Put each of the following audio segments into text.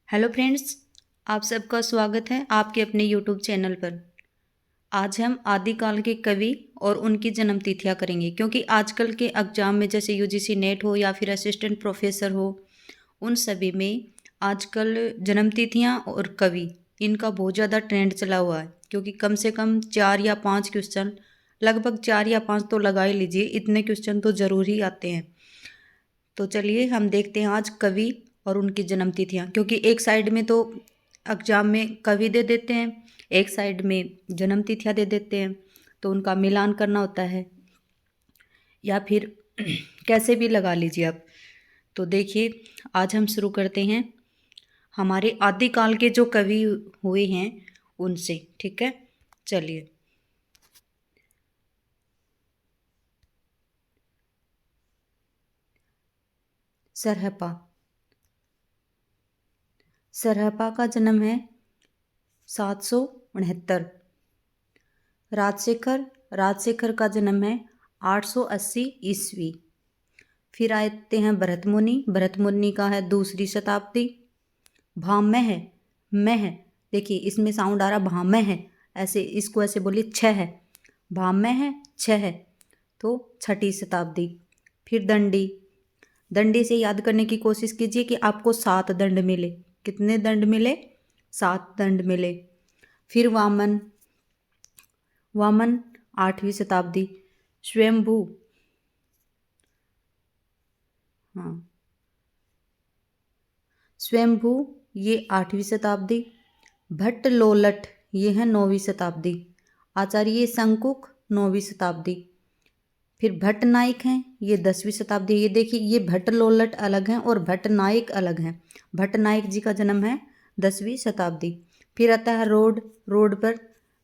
Hello friends, आप सबका स्वागत है आपके अपने यूट्यूब चैनल पर। आज हम आदिकाल के कवि और उनकी जन्म तिथियाँ करेंगे, क्योंकि आजकल के एग्जाम में जैसे यूजीसी नेट हो या फिर असिस्टेंट प्रोफेसर हो, उन सभी में आजकल जन्म तिथियाँ और कवि इनका बहुत ज़्यादा ट्रेंड चला हुआ है। क्योंकि कम से कम 4 या 5 क्वेश्चन, लगभग 4 या 5 तो लगा ही लीजिए, इतने क्वेश्चन तो ज़रूर ही आते हैं। तो चलिए हम देखते हैं आज कवि और उनकी जन्म तिथियाँ, क्योंकि एक साइड में तो एग्जाम में कवि दे देते हैं, एक साइड में जन्म तिथियाँ दे देते हैं, तो उनका मिलान करना होता है या फिर कैसे भी लगा लीजिए आप। तो देखिए, आज हम शुरू करते हैं हमारे आदिकाल के जो कवि हुए हैं उनसे। ठीक है, चलिए। सरहपा। सरहपा का जन्म है 769। राजशेखर। राजशेखर का जन्म है 880 ईस्वी। फिर आते हैं भरत मुनि। भरत मुनि का है 2री शताब्दी। भामह। मह, देखिए इसमें साउंड आ रहा, भामह है, ऐसे इसको ऐसे बोलिए, छह है, भामह है, छह है, तो 6ठी शताब्दी। फिर दंडी। दंडी से याद करने की कोशिश कीजिए कि आपको 7 दंड मिले। कितने दंड मिले? 7 दंड मिले। फिर वामन। वामन 8वीं शताब्दी। स्वयंभू। हाँ, स्वयंभू ये 8वीं शताब्दी। भट्ट लोलट ये है 9वीं शताब्दी। आचार्य शंकुक 9वीं शताब्दी। फिर भट्ट नाइक हैं, ये 10वीं शताब्दी। ये देखिए, ये भट्ट लोलट अलग हैं और भट्ट नाइक अलग हैं। भट्ट नाइक जी का जन्म है 10वीं शताब्दी। फिर आता है रोड। रोड पर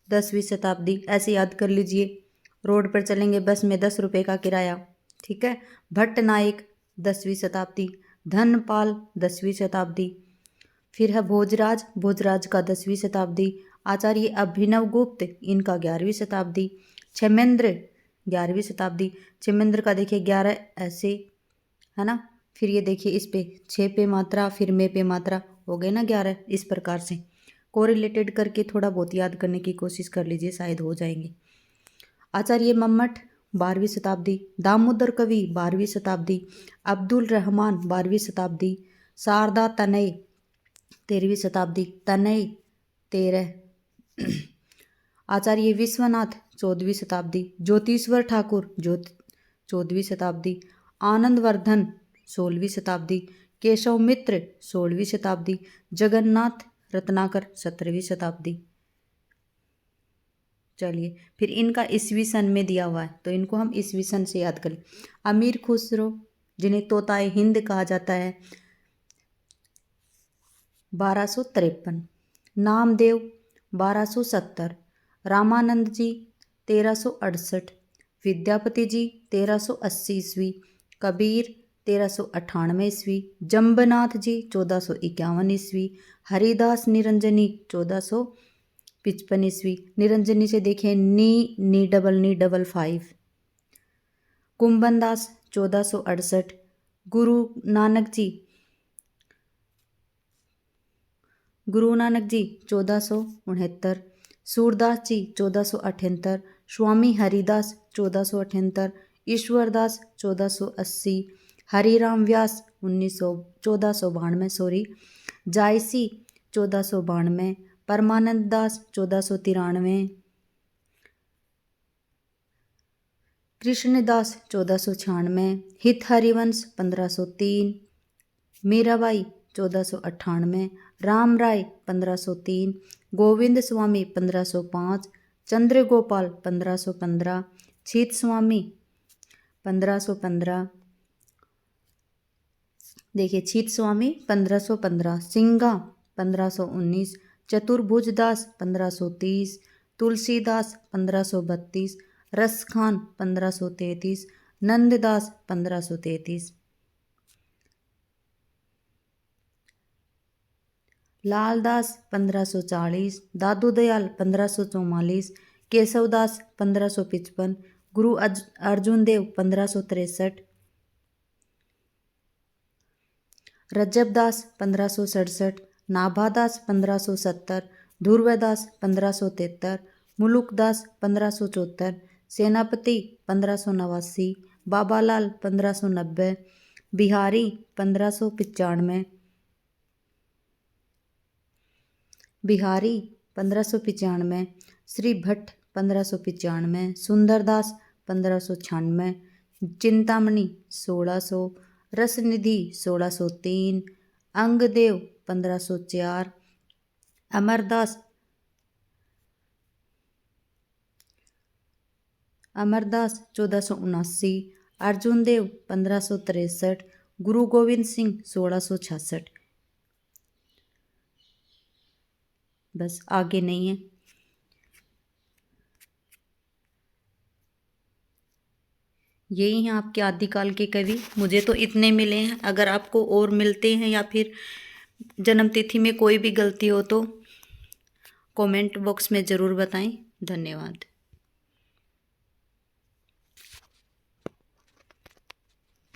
10वीं शताब्दी, ऐसे याद कर लीजिए। रोड पर चलेंगे बस में 10 रुपये का किराया। ठीक है। भट्ट नाइक 10वीं शताब्दी। धनपाल 10वीं शताब्दी। फिर है भोजराज। भोजराज का 10वीं शताब्दी। आचार्य अभिनव गुप्त इनका 11वीं शताब्दी। क्षेमेंद्र 11वीं शताब्दी। क्षेमेंद्र का देखिए 11 ऐसे है ना। फिर ये देखिए इस पे 6 पे मात्रा, फिर में पे मात्रा, हो गए ना 11। इस प्रकार से कोरिलेटेड करके थोड़ा बहुत याद करने की कोशिश कर लीजिए, शायद हो जाएंगे। आचार्य मम्मट 12वीं शताब्दी। दामोदर कवि 12वीं शताब्दी। अब्दुल रहमान 12वीं शताब्दी। शारदा तनय 13वीं शताब्दी। तनय 13। आचार्य विश्वनाथ 14वीं शताब्दी। ज्योतिश्वर ठाकुर 14वीं शताब्दी। आनंदवर्धन 16वीं शताब्दी। केशव मित्र 16वीं शताब्दी। जगन्नाथ रत्नाकर 17वीं शताब्दी। चलिए, फिर इनका ईस्वी सन में दिया हुआ है, तो इनको हम ईस्वी सन से याद करें। अमीर खुसरो, जिन्हें तोताए हिंद कहा जाता है, 1253। नामदेव 1270। रामानंद जी 1368। विद्यापति जी 1380 ईस्वी। कबीर 1398 ईस्वी। जम्बनाथ जी 1451 ईस्वी। हरिदास निरंजनी 1455 ईस्वी। निरंजनी से देखिए नी डबल 5। कुंभन दास 1468। गुरु नानक जी 1469। सूरदास जी 1478। स्वामी हरिदास 1478। ईश्वरदास 1480। हरिराम व्यास 1492। जायसी 1492। परमानंद दास 1493। कृष्णदास 1496। हित हरिवंश 1503। मीराबाई 1498। राम राय 1503। गोविंद स्वामी 1505। चंद्र गोपाल 1515। छीत स्वामी 1515। देखिए छीत स्वामी 1515। सिंगा 1519। चतुर्भुज दास 1530। तुलसीदास 1532। रसखान 1533। नंददास 1533। लालदास 1540। दादू दयाल 1544। केशवदास 1555। गुरु अर्जुन देव 1563। रज्जबदास 1567। नाभादास 1570, ध्रुवदास 1573, मुलुकदास 1574, सेनापति 1589, बाबालाल 1590, बिहारी 1595, श्री भट्ट 1595, सुंदरदास 1596, चिंतामणि 1600, रसनिधि 1603, अंगदेव 1504, अमरदास 1479, अर्जुनदेव 1563, गुरु गोविंद सिंह 1666। बस आगे नहीं है। यही हैं आपके आदिकाल के कवि। मुझे तो इतने मिले हैं। अगर आपको और मिलते हैं या फिर जन्मतिथि में कोई भी गलती हो तो कमेंट बॉक्स में ज़रूर बताएं। धन्यवाद।